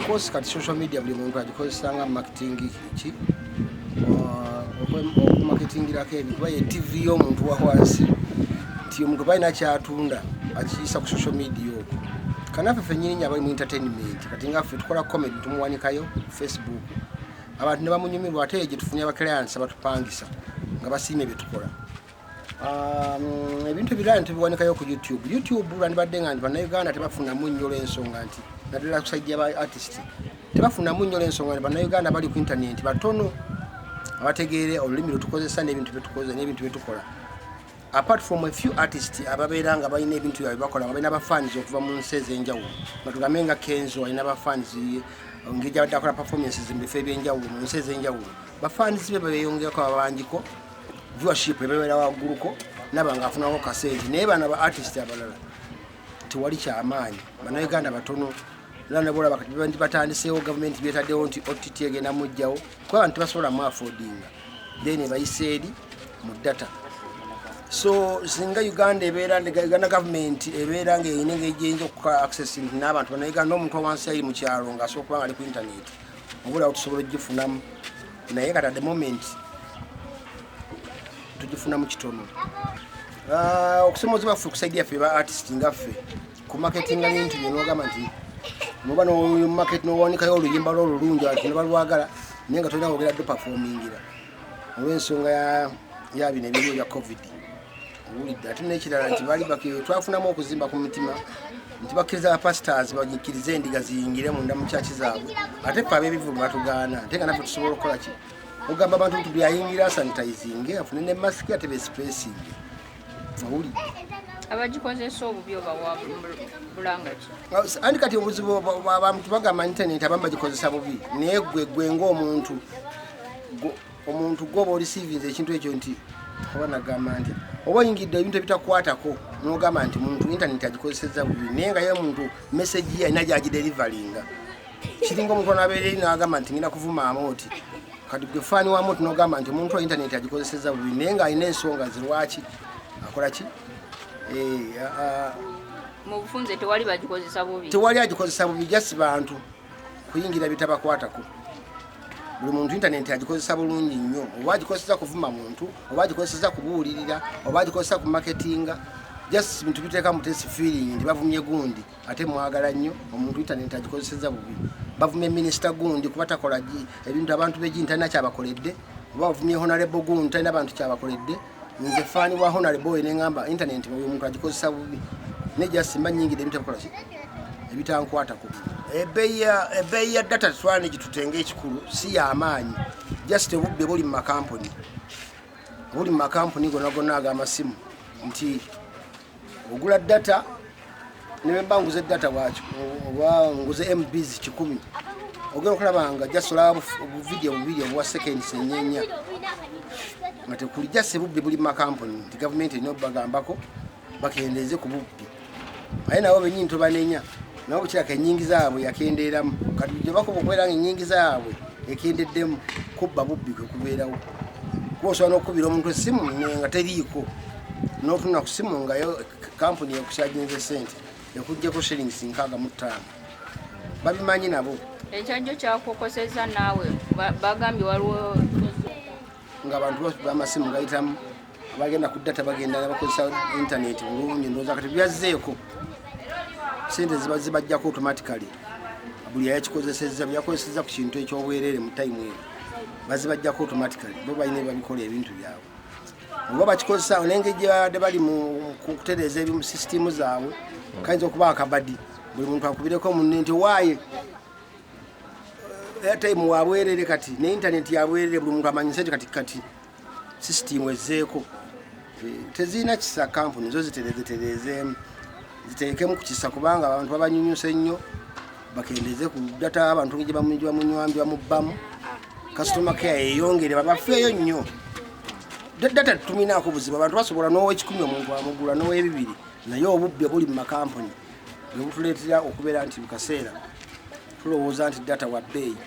course kati social media buli muntu agikozesa nga marketing ki marketingirako ebintu baye TV y'omuntu wawansi nti omuntu balina kyatunda akiyisa ku social media okwo kanaffe ffennyini abali mu entertainment kati nga ffe tukola comedy tumuwanikayo Facebook abantu ne bamunyumirwa ate gye tufunye abaclients abatupangisa nga basiime bye tukola ebintu ebirala tubiwanikayo ku YouTube lwandibadde nga bannayuganda tebafunamu nnyo olw'ensonga nti naddala kusajja ba artist tebafunamu nnyo olw'ensonga nti bannayuganda bali ku internet batono abategeere olulimi lwetukozesa n'ebintu byetukoze n'ebintu byetukola apart from a few artists ababeera nga balina ebintu byabwe bakola nga balina abafans okuva mu nsi ez'enjawulo nga tugambe nga Kenzo alina abafans ngeri abadde akola performances mu bifo eby'enjawulo mu nsi ez'enjawulo bafans be beeyongerako abangiko viewership ebeera wagguluko naba nga afunako kasente naye bano ba artist abalala tewali kyamaanyi bannayuganda batono era nebola bakati batandiseewo gavumenti byetaddewo nti OTT egenda mujjawo kuba abantu tebasobola mu affordinga then bayise eri mu data so singa Uganda ebeera Uganda government ebeera nga eyina engeri gyeyinza okukola access n'abantu bannayuganda n'omuntu owansi ali mu kyalo ng'asobola okuba nga ali ku internet obulawo tusobola ogifunamu naye kati at the moment tugifuna mu kitono okusomoza baffe okusaidia ffe ba artist ngaffe ku marketing n'ebintu bye n'ogamba nti noba no market n'owanikayo oluyimba lw'olulungi abantu ne balwagala naye nga tolina kwogera ddo performingira olw'ensonga ya bino ebiro bya covid owulidde ate n'ekirala nti bali twafunamu okuzimba ku mitima nti bakkiriza abapastors bagikkirize endiga ziyingire munda mu kyaki zaabwe ate ffe ab'ebivu batugana ate nga naffe tusobola okukola ki ogamba abantu nti byayingira sanitizing afune ne mask ate bespressing owulidde abagikozesa obubi oba bulanga ki andi kati obuzibu abantu bagamba internet abamu bagikozesa bubi naye gwe ng'omuntu gwoba olisiivinze ekintu ekyo nti oba nagamba nti oba oyingidde ebintu ebitakwatako n'ogamba nti muntu internet agikozeseza bubi naye nga ye muntu message ye alina gyagiderivalinga kiringa omuntu anabeera eri n'agamba nti ngenda kuvumaamu oti kati gwe faani wamu oti n'ogamba nti omuntu wa internet agikozeseza bubi naye ng'alina ensonga zirwaki akola ki mu bufunze tewali bagikozesa bubi tewali agikozesa bubi just bantu kuyingira bitabakwatako buli muntu internet agikozesa bulungi nnyo oba agikozesa kuvuma muntu oba agikozesa kubuulirira oba agikozesa ku marketinga just bintu biteeka mu test feeling nti bavumye gundi ate mwagala nnyo omuntu internet agikozeseza bubi bavumye minisita gundi kuba takola ebintu abantu begini talina kyabakoledde oba bavumye honorable gundi talina abantu kyabakoledde nze faani wa honorable neŋŋamba internet oyo omuntu agikozesa bubi ne just mba nnyingidde ebintu ebikola ki ebitankwatako ebbeeyi ya data tetwalina gitutenga ekikulu si yamaanyi just obubbi buli mu makampuni gonna ag'amasimu nti ogula data nebemba nguze data bwaki oba nguze mbs 100 ogenda okulabanga just olaba obuvidiyo bubiri obwa seconds ennyenya nga tekuli just bubbi buli mu makampuni nti gavumenti erina obagambako bakendeeze ku bubbi aye nabo bennyini tobanenya nabo bukirako ennyingi zaabwe yakendeeramu kati gye bakuba okubeera nga ennyingi zaabwe ekendeddemu kubba bubbi kwe kubeerawo kuba osobola n'okukubira omuntu essimu nga teriiko n'otunula ku ssimu ngayo kampuni ekukyajinze sente ekuggyeko shillings 65 babimanyi nabo ekyajjo kyakukoseza naawe bagambye waliwo nga abantu bamasimu gayitamu bagenda ku data bagenda bakozesa internet bulungi ndowooza kati byazzeeko sente ziba zibajjako automatically buli yakikozesezza byakozesezza ku kintu ekyobwerere mu time eyo bazibajjako automatically bo balina babikola ebintu byabwe oba bakikozesa n'engeri gyebadde bali mu kutereeza ebimu sisitimu zaabwe kayinza okuba akabadi buli muntu akubireko munne nti waaye airtime wabwerere kati ne internet yabwerere buli muntu amanyise nti kati sisitimu ezzeeko tezirina kisa kampuni zo zitereezetereezeemu ziteekemu ku kisa kubanga abantu babanyunyuse nnyo bakendeeze ku data abantu gye bamunywambi bamubbamu kasitoma care eyongere babafeeyo nnyo data tuminaako buzibu abantu basobola n'ow'ekikumi omuntu amugula n'ow'ebibiri naye obubbi buli mu makampuni bwe butuleetera okubeera nti mu kaseera tulowooza nti data wa bbeeyi